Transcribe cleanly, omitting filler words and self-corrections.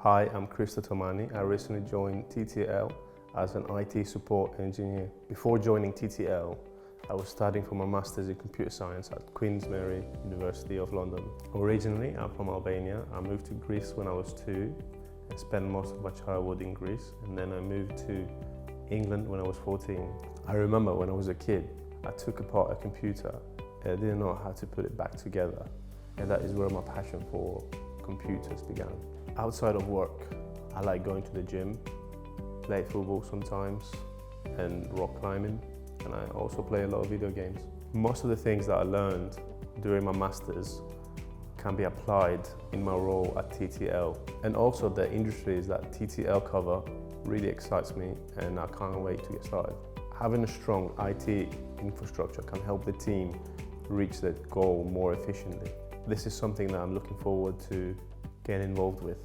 Hi, I'm Kristo Tomani. I recently joined TTL as an IT support engineer. Before joining TTL, I was studying for my master's in computer science at Queen's Mary University of London. Originally, I'm from Albania. I moved to Greece when I was 2 and spent most of my childhood in Greece. And then I moved to England when I was 14. I remember when I was a kid, I took apart a computer and I didn't know how to put it back together. And that is where my passion for computers began. Outside of work, I like going to the gym, play football sometimes, and rock climbing. And I also play a lot of video games. Most of the things that I learned during my masters can be applied in my role at TTL. And also the industries that TTL cover really excites me, and I can't wait to get started. Having a strong IT infrastructure can help the team reach their goal more efficiently. This is something that I'm looking forward to getting involved with.